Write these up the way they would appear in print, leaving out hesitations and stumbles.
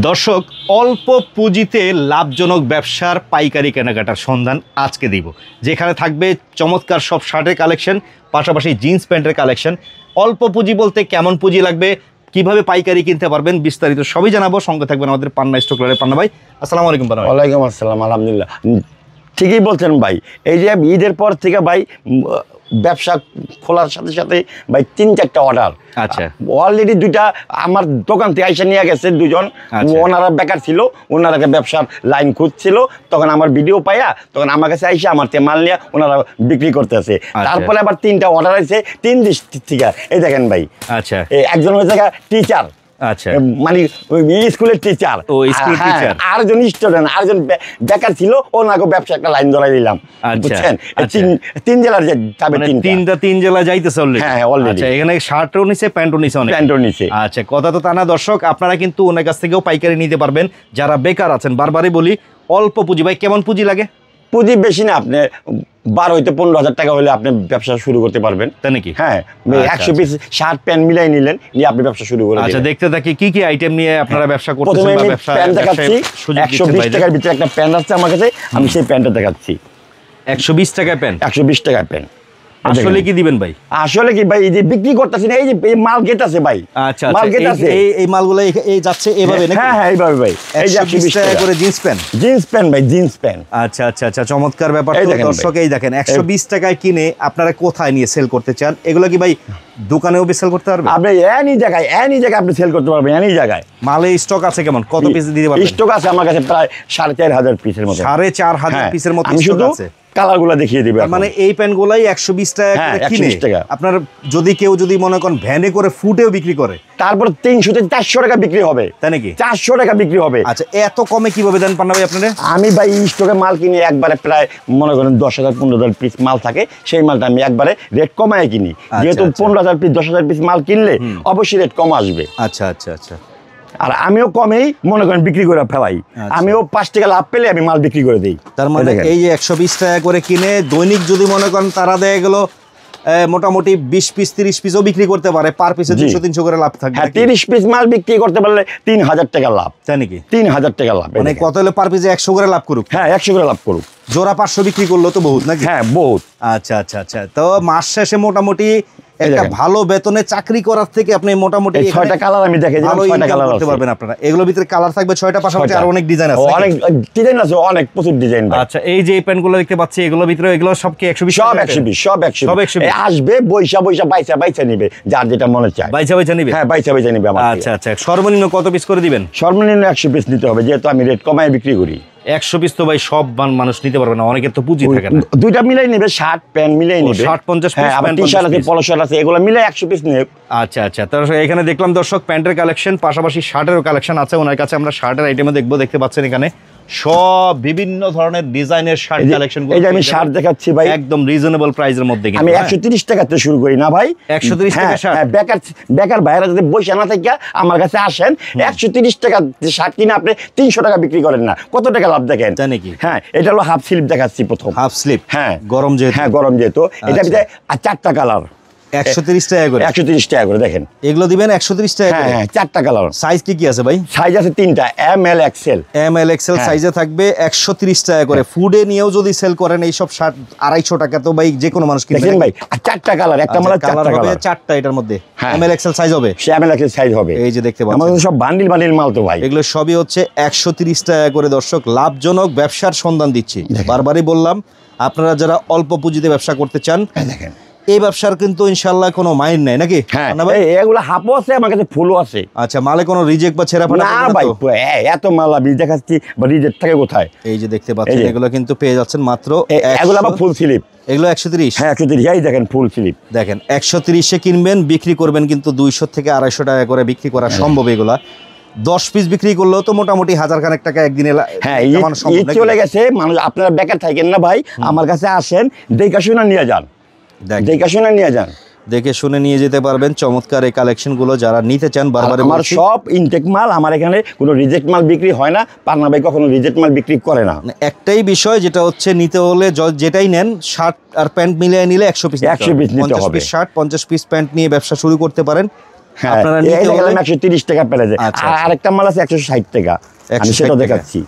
দর্শক, অল্প পুঁজিতে লাভজনক ব্যবসার পাইকারি কেনাকাটার সন্ধান আজকে দিব, যেখানে থাকবে চমৎকার সব শার্টের কালেকশন, পাশাপাশি জিন্স প্যান্টের কালেকশন। অল্প পুঁজি বলতে কেমন পুঁজি লাগবে, কিভাবে পাইকারি কিনতে পারবেন, বিস্তারিত সবই জানাবো। সঙ্গে থাকবেন আমাদের পান্না স্টকলারের পান্না ভাই। আসসালামু আলাইকুম পান্না ভাই। ওয়ালাইকুম আসসালাম, আলহামদুলিল্লাহ। ঠিকই বলছেন ভাই, এই যে ঈদের পর থেকে ভাই ব্যবসা খোলার সাথে সাথে ভাই ৩-৪টা অর্ডার। আচ্ছা, অলরেডি দুইটা আমার দোকান থেকে আইসা নিয়ে গেছে দুজন। ওনারা বেকার ছিল, ওনারা ব্যবসার লাইন খুঁজছিল, তখন আমার ভিডিও পাইয়া তখন আমার কাছে আইসা আমার থেকে মাল নিয়ে ওনারা বিক্রি করতেছে। তারপরে আবার 3টা অর্ডার আছে 3 ডিস্ট্রিক্ট থেকে। এই দেখেন ভাই, আচ্ছা, একজন হয়েছে টিচার, আচ্ছা, মানে স্কুলের টিচার, আরেকজন স্টুডেন্ট, আরেকজন বেকার ছিল, ওনাকে ব্যবসা একটা লাইন ধরাই দিলাম। বুঝছেন, 3 জেলার যাবে, 3 জেলা যাইতেছে অলরেডি। হ্যাঁ, অলরেডি। আচ্ছা, এখানে শার্টও নিছে, প্যান্টও নিছে, প্যান্টও নিছে। আচ্ছা, কথা তো তা না দর্শক, আপনারা কিন্তু ওনার কাছ থেকেও পাইকারি নিতে পারবেন যারা বেকার আছেন। বারবারই বলি, অল্প পুঁজি। ভাই কেমন পুঁজি লাগে? পুঁজি বেশি না, আপনি 12 হইতে 15,000 টাকা হলে আপনি ব্যবসা শুরু করতে পারবেন। তাই নাকি? হ্যাঁ, 100 পিস শার্ট প্যান্ট মিলাই নিলেন, নিয়ে আপনি ব্যবসা শুরু করে। আচ্ছা, দেখতে থাকি কি কি আইটেম নিয়ে আপনারা ব্যবসা করতেছেন। প্রথমে আমি প্যান্ট দেখাচ্ছি। 120 টাকার ভিতরে একটা প্যান্ট আছে আমার কাছে, আমি সেই প্যান্টটা দেখাচ্ছি। 120 টাকায় প্যান্ট? 120 টাকার প্যান্ট। আসলে কি দিবেন ভাই? আসলে কি ভাই, এই যে বিক্রি করতেছেন, এই যে মাল গেট আছে ভাই। আচ্ছা, মাল গেট আছে, এই মালগুলো এই যাচ্ছে এইভাবে নাকি? হ্যাঁ, এইভাবে ভাই। এই যে 120 টাকা করে জিন্স প্যান্ট। জিন্স প্যান্ট ভাই, জিন্স প্যান্ট। আচ্ছা আচ্ছা আচ্ছা, চমৎকার ব্যাপার তো দর্শক। এই দেখেন, 120 টাকায় কিনে আপনারা কোথায় নিয়ে সেল করতে চান? এগুলো কি ভাই দোকানেও সেল করতে পারবেন? আপনি এনি জায়গায় আপনি সেল করতে পারবেন, এনি জায়গায়। মালে স্টক আছে কেমন? কত পিস দিতে পারবেন? স্টক আছে আমার কাছে প্রায় 4,500 পিসের মতো। 4,500 পিসের মতো স্টক আছে। কালারগুলো দেখিয়ে দিবে। মানে এই প্যান্টগুলাই 120 টাকা করে কিনে আপনার, যদি কেউ মনে করেন ভ্যানে করে ফুটেও বিক্রি করে, তারপর 300 থেকে 400 টাকা বিক্রি হবে। তাই নাকি? 400 টাকা বিক্রি হবে। আচ্ছা, এত কমে কিভাবে দেন পান্না ভাই আপনারা? আমি ভাই স্টকে মাল কিনি একবারে, প্রায় মনে করেন 10,000-15,000 পিস মাল থাকে, সেই মালটা আমি একবারে রেট কমায় কিনি। যেহেতু 15,000 পিস 10,000 পিস মাল কিনলে অবশ্যই রেট কম আসবে। আচ্ছা আচ্ছা আচ্ছা। আর আমিও কমেই মনে করেন বিক্রি করে ফেলাই। আমিও 5 টাকা লাভ পেলে আমি মাল বিক্রি করে দিই। তার মানে এই যে 120 টাকা করে কিনে দৈনিক যদি মনে করেন তারা দেয় গেল মোটামুটি 20 পিস 30 পিসও বিক্রি করতে পারে, পার পিসে 200-300 করে লাভ থাকবে। হ্যাঁ, 30 পিস মাল বিক্রি করতে পারলে 3,000 টাকা লাভ। তাই নাকি? 3,000 টাকা লাভ। মানে কত হলে পার পিসে 100 করে লাভ করুক? হ্যাঁ, 100 করে লাভ করুক। জোড়া 500 বিক্রি করলো তো বহুত নাকি? হ্যাঁ, বহুত। আচ্ছা আচ্ছা আচ্ছা। তো মাস শেষে মোটামুটি একটা ভালো বেতনে চাকরি করার থেকে আপনি মোটামুটি 6টা কালার আমি দেখে দিলাম, 6টা কালার করতে পারবেন আপনারা। এগুলোর ভিতরে কালার থাকবে 6টা, পাশাপাশি আর অনেক ডিজাইন আছে। অনেক ডিজাইন আছে, অনেক প্রচুর ডিজাইন। আচ্ছা, এই যে প্যান্টগুলো দেখতে পাচ্ছি, এগুলোর ভিতরে এগুলো সব কি 120? সব 120, সব 120 আসবে। বইসা বাইচা নিবে, যার যেটা মনে চায় বাইচা নিবে। হ্যাঁ, বাইচা নিবে আমার। আচ্ছা আচ্ছা। সর্বনিম্ন কত পিস করে দিবেন? সর্বনিম্ন 100 পিস নিতে হবে, যেহেতু আমি রেট কমায় বিক্রি করি। 100 পিস তো ভাই সব মানুষ নিতে পারবে না, অনেকের তো পুঁজি থাকে না। দুইটা মিলাই নিবে, শার্ট প্যান্ট মিলাই নিবে। 60-50 পিস প্যান্ট, টি-শার্ট আছে, পলো শার্ট আছে, এগুলো মিলে 100 পিস নেব। আচ্ছা আচ্ছা। তাহলে এখানে দেখলাম দর্শক প্যান্টের কালেকশন, পাশাপাশি শার্টেরও কালেকশন আছে ওনার কাছে। আমরা শার্টের আইটেমে দেখতে পাচ্ছেন এখানে সব বিভিন্ন ধরনের ডিজাইনের শার্ট কালেকশন। এই যে আমি শার্ট দেখাচ্ছি ভাই, একদম রিজনেবল প্রাইসের মধ্যে। আমি 130 টাকাতে শুরু করি না ভাই? 130 টাকা শার্ট? হ্যাঁ, বেকার ভাইরা যদি বসে না থেকে আমার কাছে আসেন, 130 টাকা শার্ট কিনে আপনি 300 টাকা বিক্রি করেন না, কত টাকা লাভ দেখেন। তাই নাকি? হ্যাঁ, এটা হলো হাফ স্লিপ দেখাচ্ছি প্রথম। Half slip? হ্যাঁ, গরম যেহেতু। হ্যাঁ, গরম যেহেতু। এটা 4টা কালার, 130 টাকা করে। 130 টাকা করে দেখেন। এগুলো দিবেন 130 টাকা করে? হ্যাঁ, 4টা কালার। সাইজ কি আছে ভাই? সাইজ আছে 3টা, ML XL। ML XL সাইজে থাকবে 130 টাকা করে। ফুডে নিয়েও যদি সেল করেন এই সব শার্ট 250 টাকা, তো ভাই যে কোনো মানুষ কিনবে। দেখেন ভাই, 4টা কালার, একটা মাল 4টা কালার, 4টা এটার মধ্যে। ML XL সাইজ হবে? ML XL সাইজ হবে। এই যে দেখতে পাচ্ছেন আমাদের সব বান্ডিল মাল তো ভাই। এগুলো সবই হচ্ছে 130 টাকা করে। দর্শক, লাভজনক ব্যবসার সন্ধান দিচ্ছি। বারবারই বললাম, আপনারা যারা অল্প পুঁজিতে ব্যবসা করতে চান, দেখেন এই ব্যবসার কিন্তু ইনশাআল্লাহ কোনো মাইন্ড নাই নাকি? হ্যাঁ, এগুলো হাফও আছে, আমার কাছে ফুলও আছে। আচ্ছা, মালে কোনো রিজেক্ট বা ছেঁড়া ফাটা? না ভাই, এত মাল আমি দেখাচ্ছি, বা রিজেক্ট থাকে কোথায়? এই যে দেখতে পাচ্ছেন, এগুলো কিন্তু পেয়ে যাচ্ছেন মাত্র। এগুলো আবার ফুল স্লিপ। এগুলো 130? হ্যাঁ, 130। এই দেখেন ফুল স্লিপ। দেখেন 130-এ কিনবেন, বিক্রি করবেন কিন্তু 200 থেকে 250 টাকা করে বিক্রি করা সম্ভব। এগুলা 10 পিস বিক্রি করলেও তো মোটামুটি 1000 খানেক টাকা একদিনে। হ্যাঁ, ঈদ চলে গেছে, মানুষ আপনারা বেকার থাকেন না ভাই, আমার কাছে আসেন, দেখে শুনে নিয়ে যান। দেখে শুনে নিয়ে যেতে পারবেন চমৎকার এই কালেকশনগুলো যারা নিতে চান। বারবার আমার সব ইনটেক মাল, আমার এখানে কোনো রিজেক্ট মাল বিক্রি হয় না। পান্না ভাই কখনো রিজেক্ট মাল বিক্রি করে না। একটাই বিষয়, যেটা হচ্ছে নিতে হলে যেটাই নেন, শার্ট আর প্যান্ট মিলিয়ে নিলে 100 পিস নিতে হবে। 50 পিস শার্ট 50 পিস প্যান্ট নিয়ে ব্যবসা শুরু করতে পারেন। হ্যাঁ আপনারা নিতে এই হলে দেখলাম 130 টাকা প্রাইজে। আচ্ছা, আর আরেকটা মাল আছে 160 টাকা, আমি 160 সেটা টাকা। দেখাচ্ছি।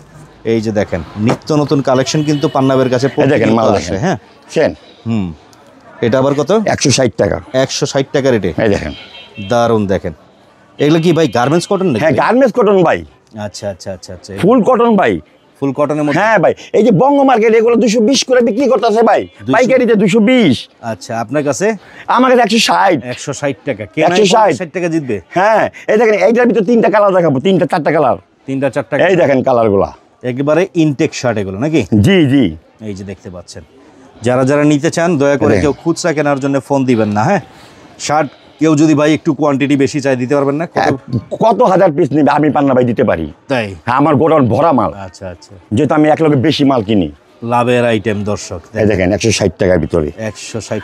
এই যে দেখেন নিত্য নতুন কালেকশন কিন্তু পান্নাবের কাছে এই দেখেন প্রতিনিয়ত মাল আসে। দেখেন, হ্যাঁ চেন এটা আবার কত? 160 টাকা। 160 টাকা রেটে। এই দেখেন, দারুন দেখেন। এগুলো কি ভাই গার্মেন্টস কটন নাকি? হ্যাঁ গার্মেন্টস কটন ভাই, আচ্ছা আচ্ছা আচ্ছা আচ্ছা। ফুল কটন ভাই। ফুল কটনের মধ্যে? হ্যাঁ ভাই, এই যে বঙ্গ মার্কেট এগুলো 220 করে বিক্রি করতেছে ভাই, 200 পাইকারিতে 220। আচ্ছা আপনার কাছে আমার কাছে 160। 160 টাকা। 160 টাকা জিতবে। হ্যাঁ এই দেখেন, এইটার ভিতরে 3টা কালার দেখাবো, 3টা 4টা কালার, 3টা 4টা। এই দেখেন কালারগুলা, একেবারে ইনটেক শার্ট এগুলো নাকি? জি জি। এই যে দেখতে পাচ্ছেন, যারা যারা নিতে চান দয়া করে হ্যাঁ। কেউ খুচরা কেনার জন্য ফোন দিবেন না। হ্যাঁ শার্ট কেউ যদি ভাই একটু কোয়ান্টিটি বেশি চাই দিতে পারবেন না? কত হাজার পিস নিবে আমি পান্না ভাই দিতে পারি। তাই? হ্যাঁ, আমার গোডাউন ভরা মাল, আচ্ছা আচ্ছা। যেহেতু আমি এক লগে বেশি মাল কিনি। লাভের আইটেম দর্শক এই দেখেন 160 টাকার ভিতরে 160।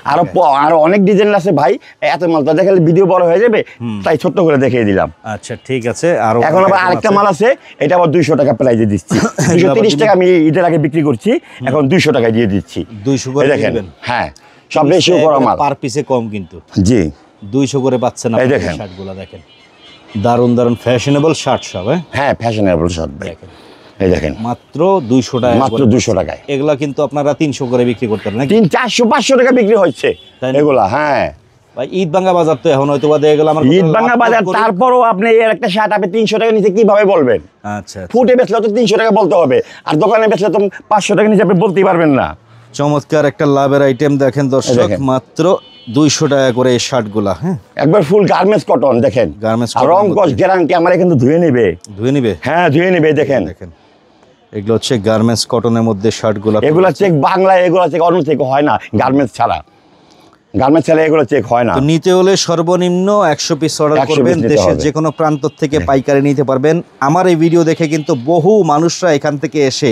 আরো অনেক ডিজাইন আছে ভাই, এত মালটা দেখালে ভিডিও বড় হয়ে যাবে, তাই ছোট্ট করে দেখিয়ে দিলাম। আচ্ছা ঠিক আছে। আর এখন আবার আরেকটা মাল আছে, এটা আবার 200 টাকা প্রাইজে দিচ্ছি। 230 টাকা আমি ঈদের আগে বিক্রি করছি, এখন 200 টাকায় দিয়ে দিচ্ছি। 200 করে এই দেখেন, দিবেন? হ্যাঁ সব রেশিও করা মাল, পার পিসে কম কিন্তু। জি 200 করে পাচ্ছেন এই আপনারা দেখেন। শার্টগুলো দেখেন। দারুন দারুন ফ্যাশনেবল শার্ট সব। হ্যাঁ ফ্যাশনেবল শার্ট ভাই, দেখেন এই দেখেন মাত্র 200 টাকা। মাত্র 200 টাকায়। এগুলা কিন্তু আপনারা 300 করে বিক্রি করতেন নাকি? 400 500 টাকা বিক্রি হচ্ছে তাই না? এগুলা। হ্যাঁ ভাই ঈদ ভাঙ্গা বাজার তো এখন হয়তো বাদে গেল আমার ঈদ বাংলা বাজার, তারপরও আপনি এর একটা শার্ট আপনি 300 টাকা নিচে কিভাবে বলবেন? আচ্ছা আচ্ছা। ফুটে বেচলে তো 300 টাকা বলতে হবে, আর দোকানে বেচলে তো 500 টাকা নিচে আপনি বলতেই পারবেন না। চমৎকার একটা লাভের আইটেম দেখেন দর্শক, দেখেন। মাত্র 200 টাকা করে এই শার্টগুলা। হ্যাঁ একবার ফুল গার্মেন্টস কটন দেখেন, গার্মেন্টস আর রং কস গ্যারান্টি আমার কিন্তু ধুয়ে নেবে। ধুয়ে নিবে? হ্যাঁ ধুয়ে নেবে। দেখেন দেখেন এগুলো হচ্ছে গার্মেন্টস কটনের মধ্যে শার্টগুলা। এগুলা চেক বাংলায়, এগুলা চেক অন্য চেক হয় না, গার্মেন্টস ছাড়া এগুলো চেক হয় না। তো নিতে হলে সর্বনিম্ন 100 পিস অর্ডার 100 করবেন, piece নিতে দেশের হবে। যে কোনো প্রান্ত থেকে পাইকারি নিতে পারবেন। আমার এই ভিডিও দেখে কিন্তু বহু মানুষরা এখান থেকে এসে,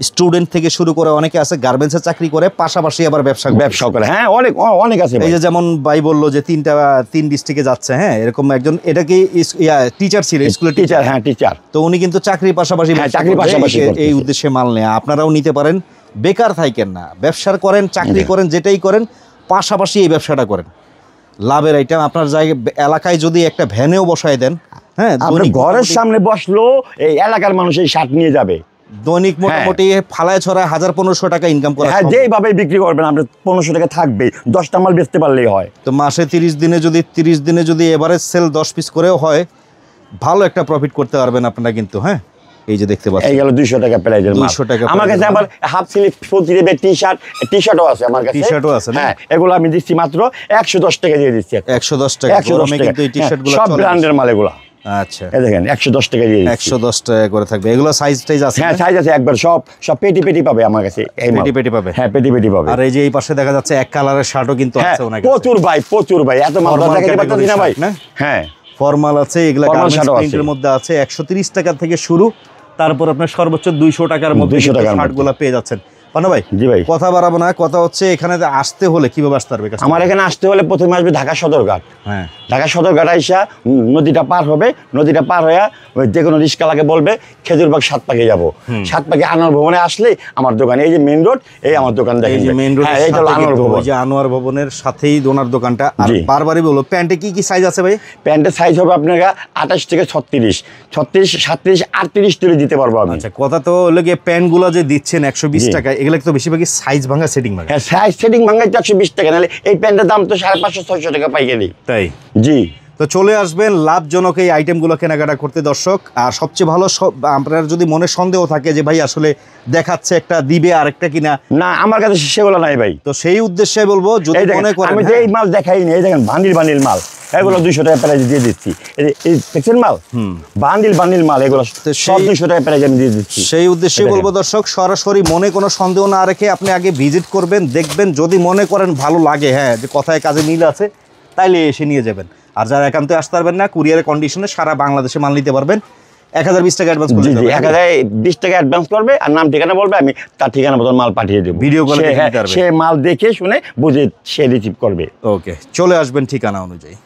স্টুডেন্ট থেকে শুরু করে অনেকে আছে গার্মেন্টসে চাকরি করে, পাশাপাশি আবার ব্যবসা করে। হ্যাঁ অনেক অনেক আছে এই যে যেমন ভাই বললো যে 3 ডিস্ট্রিক্টে যাচ্ছে। হ্যাঁ এরকম একজন, এটা কি টিচার ছিল, স্কুলের টিচার। হ্যাঁ টিচার। তো উনি কিন্তু চাকরির পাশাপাশি হ্যাঁ, ব্যবসা চাকরির করবে। পাশাপাশি এই করতেছে। উদ্দেশ্যে মাল নেয়া আপনারাও নিতে পারেন। বেকার থাকেন না, ব্যবসার করেন, চাকরি করেন, যেটাই করেন পাশাপাশি এই ব্যবসাটা করেন। লাভের আইটেম আপনার জায়গায় এলাকায় যদি একটা ভ্যানেও বসায় দেন, হ্যাঁ আপনার ঘরের সামনে বসলো এই এলাকার মানুষ এই শার্ট নিয়ে যাবে। দৈনিক মোটামুটি ফালায় ছড়ায় 1000-1500 টাকা ইনকাম করা হ্যাঁ সম্ভব। যেইভাবে বিক্রি করবেন আপনার 1500 টাকা থাকবে, 10টা মাল বেচতে পারলেই হয়। তো মাসে 30 দিনে যদি এভারেজ সেল 10 পিস করেও হয়, ভালো একটা প্রফিট করতে পারবেন আপনারা কিন্তু। হ্যাঁ এই যে দেখতে পাচ্ছেন এই গেল 200 টাকা প্রাইজের মাল। 200 টাকা আমার কাছে প্রাইজের আবার হাফ স্লিভ, ফুল স্লিভের টি-শার্টও আছে আমার কাছে। টি-শার্টও আছে না? হ্যাঁ এগুলো আমি দিচ্ছি মাত্র 110 টাকা দিয়ে দিচ্ছি। 110 টাকা। 110 গরমে টাকা কিন্তু এই টি-শার্টগুলো সব চলে। ব্র্যান্ডের মাল এগুলো। আচ্ছা এই দেখেন 110 টাকা দিয়ে দিচ্ছি। 110 টাকা করে থাকবে। এগুলো সাইজ টাইজ আছে? হ্যাঁ সাইজ আছে একবার, সব পেটি পাবে আমার কাছে এই মাল। পেটি পাবে? হ্যাঁ পেটি পাবে। আর এই যে এই পাশে দেখা যাচ্ছে এক কালারের শার্টও কিন্তু হ্যাঁ আছে ওনার কাছে। প্রচুর ভাই এত মাল Formal দেখাতে পারতেছি না ভাই। category শার্ট না? হ্যাঁ ফর্মাল আছে, এগুলা Formal গার্মেন্টস শার্টও আছে। প্রিন্টের মধ্যে আছে। 130 টাকা থেকে শুরু, তারপর আপনার সর্বোচ্চ 200 টাকার মধ্যে 200 টাকার মধ্যে। শার্টগুলো পেয়ে যাচ্ছেন। পান্না ভাই জি ভাই। কথা বাড়াবো না, কথা হচ্ছে এখানে আসতে হলে কিভাবে আসতে পারবে? আমার এখানে আসতে হলে প্রথমে আসবে ঢাকা সদরঘাট। হ্যাঁ ঢাকা সদরঘাট আইসা নদীটা পার হবে, নদীটা পার হয়ে ওই যে কোনো রিস্কালাকে বলবে খেজুরবাগ 7 পাকে যাবো। 7 পাকে আনোয়ার ভবনে আসলে আমার দোকান, এই যে মেইন রোড, এই আমার দোকান এই দেখেন। যে মেইন রোড, হ্যাঁ এইটা হলো আনোয়ার ভবন। যে আনোয়ার ভবনের সাথেই ওনার দোকানটা। আর জি। বারবারই বলো, প্যান্টে কি কি সাইজ আছে ভাই? প্যান্টের সাইজ হবে আপনার 28 থেকে 36, 37, 38 তুলে দিতে পারবো আমি। আচ্ছা কথা তো হলো গিয়ে প্যান্টগুলো যে দিচ্ছেন 120 জি। টাকা, এগুলো তো বেশিরভাগই সাইজ ভাঙা, সেটিং ভাঙা। হ্যাঁ সাইজ সেটিং ভাঙাইতে 120 টাকা, নাহলে এই প্যান্টের দাম তো 550-600 টাকা পাইকারি। তাই? জি। তো চলে আসবেন লাভজনক এই আইটেমগুলো কেনাকাটা করতে দর্শক। আর সবচেয়ে ভালো, আপনার যদি মনে সন্দেহ থাকে যে ভাই আসলে দেখাচ্ছে একটা দিবে আরেকটা কিনা, না আমার কাছে সেগুলো নাই ভাই। তো সেই উদ্দেশ্যে বলবো, যদি এই দেখেন মনে করেন আমি যে এই মাল দেখাই নি, এই দেখেন বান্ডিল মাল, এগুলো 200 টাকা প্রাইস দিয়ে দিচ্ছি। এই দেখছেন মাল, বান্ডিল মাল, এগুলো তো সব সেই- 200 টাকা প্রাইস আমি দিয়ে দিচ্ছি। সেই উদ্দেশ্যে দেখেন। বলবো দর্শক, সরাসরি মনে কোনো সন্দেহ না রেখে আপনি আগে ভিজিট করবেন, দেখবেন। যদি মনে করেন ভালো লাগে, হ্যাঁ যে কথায় কাজে মিল আছে, তাইলে এসে নিয়ে যাবেন। আর যারা একান্তে আসতে পারবেন না, কুরিয়ারের কন্ডিশনে সারা বাংলাদেশে মাল নিতে পারবেন। 1020 টাকা অ্যাডভান্স জি করতে জি, হবে। 1020 টাকা অ্যাডভান্স করবে আর নাম ঠিকানা বলবে, আমি তার ঠিকানা মতন মাল পাঠিয়ে দেবো। ভিডিও কলে সে- দেখে হ্যাঁ, নিতে পারবে। সে মাল দেখে শুনে বুঝে সে রিসিভ করবে। ওকে, চলে আসবেন ঠিকানা অনুযায়ী।